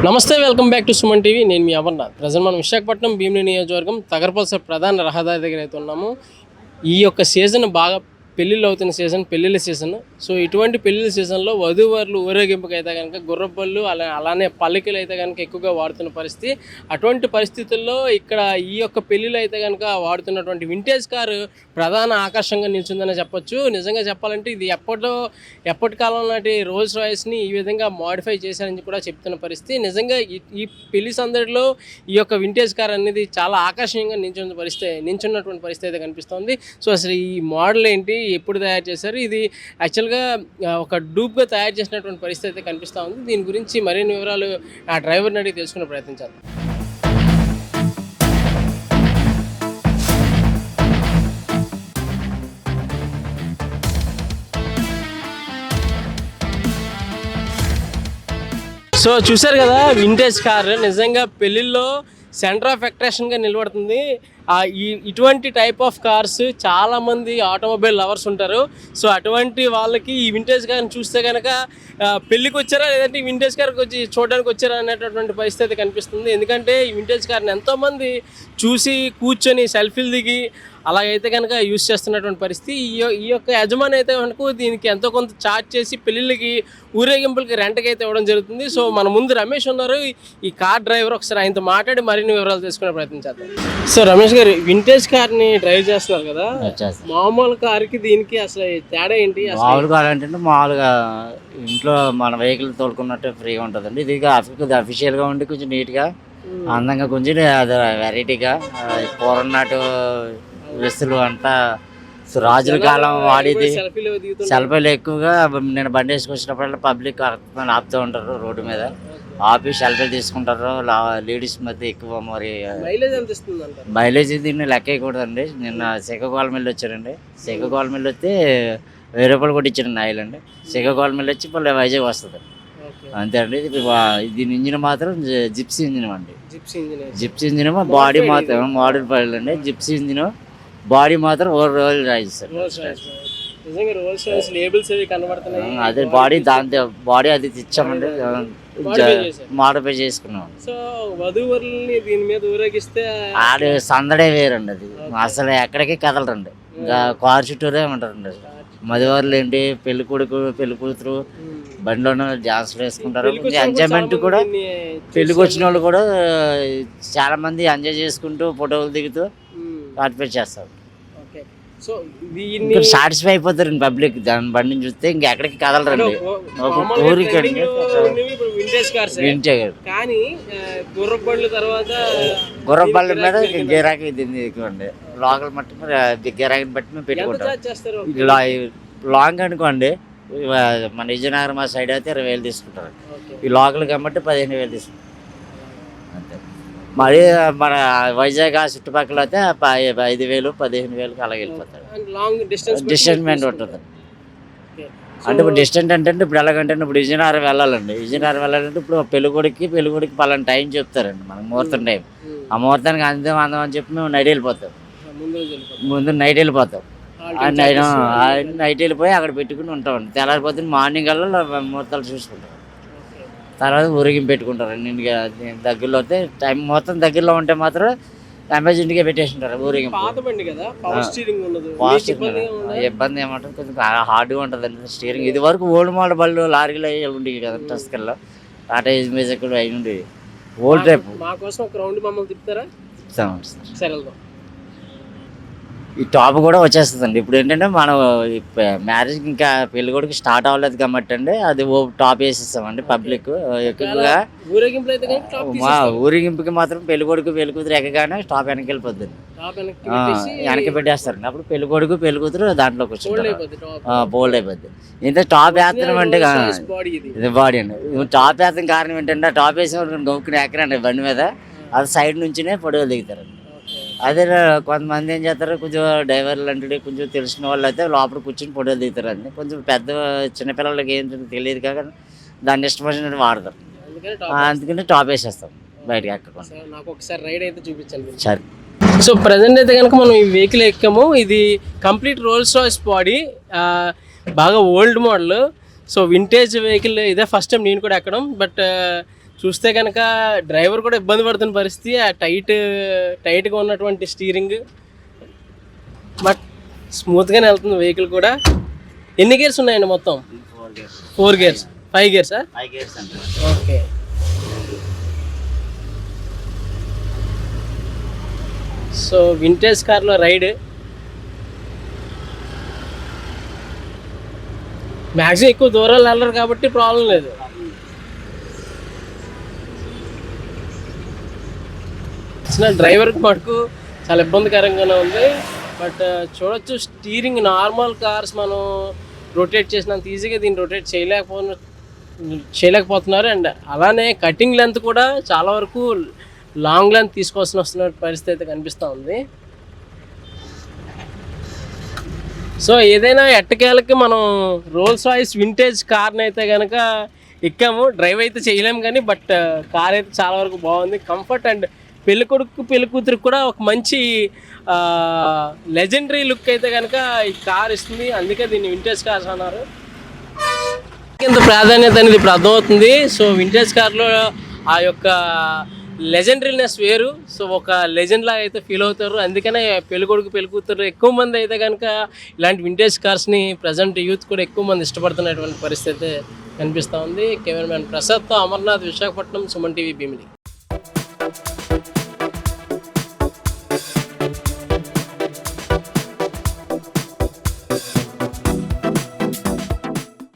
నమస్తే, welcome back to Suman TV. నేను మీ Amarnath. Present మనం విశాఖపట్నం భీమిలి నియోజకవర్గం తగరపల్స ప్రధాన రహదారి దగ్గర అయితే ఉన్నాము. ఈ యొక్క సీజన్ బాగా పెళ్ళిళ్ళు అవుతున్న సీజన్, పెళ్ళిళ్ళ సీజన్. సో ఇటువంటి పెళ్ళిళ్ళ సీజన్లో వధూవరులు ఊరేగింపుకి అయితే కనుక గుర్రబళ్ళు అలానే పల్లకిలు అయితే కనుక ఎక్కువగా వాడుతున్న పరిస్థితి. అటువంటి పరిస్థితుల్లో ఇక్కడ ఈ యొక్క పెళ్ళిళ్ళు అయితే కనుక వాడుతున్నటువంటి వింటేజ్ కారు ప్రధాన ఆకర్షణగా నిలిచిందని చెప్పొచ్చు. నిజంగా చెప్పాలంటే ఇది ఎప్పటి కాలం నాటి రోల్స్ రాయ్స్ని ఈ విధంగా మోడిఫై చేశారని కూడా చెప్తున్న పరిస్థితి. నిజంగా ఈ పెళ్లి సందడిలో ఈ యొక్క వింటేజ్ కార్ అనేది చాలా ఆకర్షణీయంగా నించున్నటువంటి పరిస్థితి అయితే కనిపిస్తుంది. సో అసలు ఈ మోడల్ ఏంటి, ఎప్పుడు తయారు చేశారు, ఇది యాక్చువల్గా ఒక డూప్గా తయారు చేసినటువంటి పరిస్థితి అయితే కనిపిస్తూ ఉంది. దీని గురించి మరిన్ని వివరాలు ఆ డ్రైవర్ని అడిగి తెలుసుకునే ప్రయత్నించాలి. సో చూశారు కదా, వింటేజ్ కార్ నిజంగా పెళ్ళిళ్ళలో సెంటర్ ఆఫ్ అట్రాక్షన్గా నిలబడుతుంది. ఇటువంటి టైప్ ఆఫ్ కార్స్ చాలామంది ఆటోమొబైల్ లవర్స్ ఉంటారు. సో అటువంటి వాళ్ళకి ఈ వింటేజ్ కార్ని చూస్తే కనుక పెళ్ళికి వచ్చారా లేదంటే ఈ వింటేజ్ కార్కి వచ్చి చూడడానికి వచ్చారా అనేటటువంటి పరిస్థితి కనిపిస్తుంది. ఎందుకంటే ఈ వింటేజ్ కార్ని ఎంతోమంది చూసి కూర్చొని సెల్ఫీలు దిగి అలాగైతే కనుక యూజ్ చేస్తున్నటువంటి పరిస్థితి. ఈ యొక్క యజమాని అయితే కనుక దీనికి ఎంతో కొంత ఛార్జ్ చేసి పెళ్ళిళ్ళకి ఊరేగింపులకి రెంట్కి అయితే ఇవ్వడం జరుగుతుంది. సో మన ముందు రమేష్ ఉన్నారు, ఈ కార్ డ్రైవర్. ఒకసారి ఆయనతో మాట్లాడి మరిన్ని వివరాలు తెలుసుకునే ప్రయత్నం చేద్దాం. సో రమేష్ గారు, వింటేజ్ కార్ని డ్రైవ్ చేస్తున్నారు కదా, మామూలు కార్కి దీనికి అసలు తేడా ఏంటి? మామూలు కార్ అంటే మామూలుగా ఇంట్లో మన వెహికల్ తోలుకున్నట్టు ఫ్రీగా ఉంటుందండి. ఇది అఫీషియల్గా ఉండి కొంచెం నీట్గా అందంగా కొంచెం వెరైటీగా పూర్వం నాటు వెస్సులు అంతా రాజుల కాలం వాడేది. సెల్ఫీలు ఎక్కువగా నేను బండి వేసుకొచ్చినప్పుడల్లా పబ్లిక్ ఆపుతూ ఉంటారు, రోడ్డు మీద ఆపి సెల్ఫీలు తీసుకుంటారు. లేడీస్ మధ్య ఎక్కువ. మరి మైలేజ్ దీన్ని లెక్క వేయకూడదండి. నిన్న శ్రీకాకుళం వెళ్ళి వచ్చారండి. శ్రీకాకుళం వెళ్ళి వస్తే 1000 రూపాయలు కూడా ఇచ్చారండి ఆయిల్ అండి. శ్రీకాకుళం వెళ్ళి వచ్చి మళ్ళీ వైజాగ్ వస్తుంది అంతే అండి. దీని ఇంజిన్ మాత్రం జిప్సీ ఇంజిన్ అండి. జిప్సీ ఇంజిన్ బాడీ మాత్రం మోడల్ పడలేదు అండి. జిప్సీ ఇంజిన్ బాడీ మాత్రం రోల్ రాయిస్ అదే బాడీ, దాంతో బాడీ అది తెచ్చామండి, మోడిఫై చేసుకున్నాం. సో వధూవరుల్ని దీని మీద ఊరేగిస్తే ఆడ సందడే వేరండి. అది అసలు ఎక్కడికి కదలరండి. ఇంకా కారు చుట్టూరే ఉంటారండి. మధువరులు ఏంటి, పెళ్లి కొడుకు పెళ్లి కూతురు బండిలోనే డాన్స్లు వేసుకుంటారు. ఎంజాయ్మెంట్ కూడా పెళ్లికి వచ్చిన వాళ్ళు కూడా చాలా మంది ఎంజాయ్ చేసుకుంటూ ఫోటోలు దిగుతూ పార్టిసిపేట్ చేస్తారు. సో సాటిస్ఫై అయిపోతారు పబ్లిక్ దాని బండిని చూస్తే. ఇంకా ఎక్కడికి కదలరండి. ఊరికి గుర్రబళ్ళ మీద గిరాకీ ఎక్కువండి. లోకల్ మట్టి గిరాకీని బట్టి మేము పెట్టుకుంటాం. లాంగ్ అనుకోండి, మన విజయనగరం ఆ సైడ్ అయితే 20,000 తీసుకుంటారు. ఈ లోకల్ కాబట్టి 15,000 తీసుకుంటారు అంతే. మరి మన వైజాగ్ ఆ చుట్టుపక్కల అయితే 5,000 15,000 అలాగే వెళ్ళిపోతారు. డిస్టెన్స్ ఉంటుంది. అంటే ఇప్పుడు డిస్టెంట్ అంటే ఇప్పుడు ఎలాగంటే ఇప్పుడు విజయనగరం వెళ్ళాలండి. విజయనగరం వెళ్ళాలంటే ఇప్పుడు పెళ్ళికొడికి పలానా టైం చెప్తారండి మనకు, ముహూర్తం టైం. ఆ ముహూర్తానికి అందం అని చెప్పి మేము నైట్ వెళ్ళిపోతాం. ముందు నైట్ వెళ్ళిపోతాం. నైట్ వెళ్ళిపోయి అక్కడ పెట్టుకుని ఉంటామండి. తెల్లారిపోతుంది మార్నింగ్ కల్లా ముహూర్తాలు చూసుకుంటాం. తర్వాత ఊరేగింపు పెట్టుకుంటారు. దగ్గరలో అయితే టైం మొత్తం దగ్గరలో ఉంటే మాత్రం ఎమర్జెంట్గా పెట్టేసింటారు ఊరేగింపు. ఇబ్బంది ఏమంటుంది, కొంచెం హార్డ్గా ఉంటుంది అండి స్టీరింగ్. ఇది వరకు ఓల్డ్ మోడల్ బళ్ళు లారీలు అవి ఉండేవి కదా, టస్కల్లో టాటా మ్యూజిక్ అవి ఉండేవి ఓల్డ్ టైప్. ఈ టాప్ కూడా వచ్చేస్తుందండి. ఇప్పుడు ఏంటంటే మనం మ్యారేజ్ ఇంకా పెళ్లి కొడుకు స్టార్ట్ అవ్వలేదు కాబట్టి అండి, అది టాప్ వేసేస్తామండి. పబ్లిక్ ఎక్కువగా ఊరేగింపుకి మాత్రం పెళ్లి కొడుకు పెళ్లి కూతురు ఎక్కగానే టాప్ వెనక్కి వెళ్ళిపోద్ది, వెనక్కి పెట్టేస్తారండి. అప్పుడు పెళ్లి కొడుకు పెళ్లి కూతురు దాంట్లో కూర్చుంటారు, బోల్డ్ అయిపోద్ది. ఇంత టాప్ వేస్తాం అంటే ఇది బాడీ అండి. టాప్ వేస్తాం కారణం ఏంటంటే టాప్ వేసిన గొక్కుని ఎక్కరండి బండి మీద, అది సైడ్ నుంచినే ఫోటోలు దిగుతారండి. అదే కొంతమంది ఏం చేస్తారు, కొంచెం డ్రైవర్లు అంటే కొంచెం తెలిసిన వాళ్ళు అయితే లోపల కూర్చొని ఫోటోలు దిగుతారండి. కొంచెం పెద్ద చిన్నపిల్లలకి ఏం తెలియదు కాక దాన్ని ఇష్టపడినట్టు వాడతారు. అందుకని టాప్ వేసేస్తాం బయటకి ఎక్కకుండా. నాకు ఒకసారి రైడ్ అయితే చూపించాలి. సరే. సో ప్రజెంట్ అయితే కనుక మనం ఈ వెహికల్ ఎక్కాము. ఇది కంప్లీట్ రోల్స్ రాయ్స్ బాడీ, బాగా old model. So vintage vehicle ఇదే ఫస్ట్ టైం నేను కూడా ఎక్కడం. బట్ చూస్తే కనుక డ్రైవర్ కూడా ఇబ్బంది పడుతున్న పరిస్థితి, ఆ టైట్గా ఉన్నటువంటి స్టీరింగ్, బట్ స్మూత్గానే వెళ్తుంది వెహికల్ కూడా. ఎన్ని గేర్స్ ఉన్నాయండి మొత్తం? 4 గేర్స్, 5 గేర్సా? 5 గేర్స్ అంటే. ఓకే. సో వింటేజ్ కార్లో రైడ్ మ్యాక్సిమం ఎక్కువ దూరాలు వెళ్ళరు కాబట్టి ప్రాబ్లం లేదు. అసలు డ్రైవర్కి మటుకు చాలా ఇబ్బందికరంగానే ఉంది. బట్ చూడొచ్చు, స్టీరింగ్ నార్మల్ కార్స్ మనం రొటేట్ చేసినంత ఈజీగా దీన్ని రొటేట్ చేయలేకపోతున్నారు. అండ్ అలానే కటింగ్ లెంత్ కూడా చాలా వరకు లాంగ్ లెంత్ వస్తున్న పరిస్థితి అయితే కనిపిస్తూ ఉంది. సో ఏదైనా ఎట్టకేలకి మనం రోల్స్ రాయిస్ వింటేజ్ కార్ని అయితే కనుక ఎక్కాము. డ్రైవ్ అయితే చేయలేము కానీ, బట్ కార్ అయితే చాలా వరకు బాగుంది, కంఫర్ట్. అండ్ పెళ్ళికొడుకు పెళ్ళికూతురికి కూడా ఒక మంచి లెజెండరీ లుక్ అయితే కనుక ఈ కార్ ఇస్తుంది. అందుకే దీన్ని వింటేజ్ కార్స్ అన్నారు. ఇంత ప్రాధాన్యత అనేది ఇప్పుడు అర్థమవుతుంది. సో వింటేజ్ కార్లో ఆ యొక్క లెజెండరీనెస్ వేరు. సో ఒక లెజెండ్ లాగా అయితే ఫీల్ అవుతారు. అందుకనే పెళ్ళికొడుకు పెళ్ళికూతురు ఎక్కువ మంది అయితే కనుక ఇలాంటి వింటేజ్ కార్స్ని ప్రజెంట్ యూత్ కూడా ఎక్కువ మంది ఇష్టపడుతున్నటువంటి పరిస్థితి అయితే కనిపిస్తూ ఉంది. కెమెరామ్యాన్ ప్రసాద్తో అమర్నాథ్, విశాఖపట్నం, సుమన్ టీవీ, భీమిలి.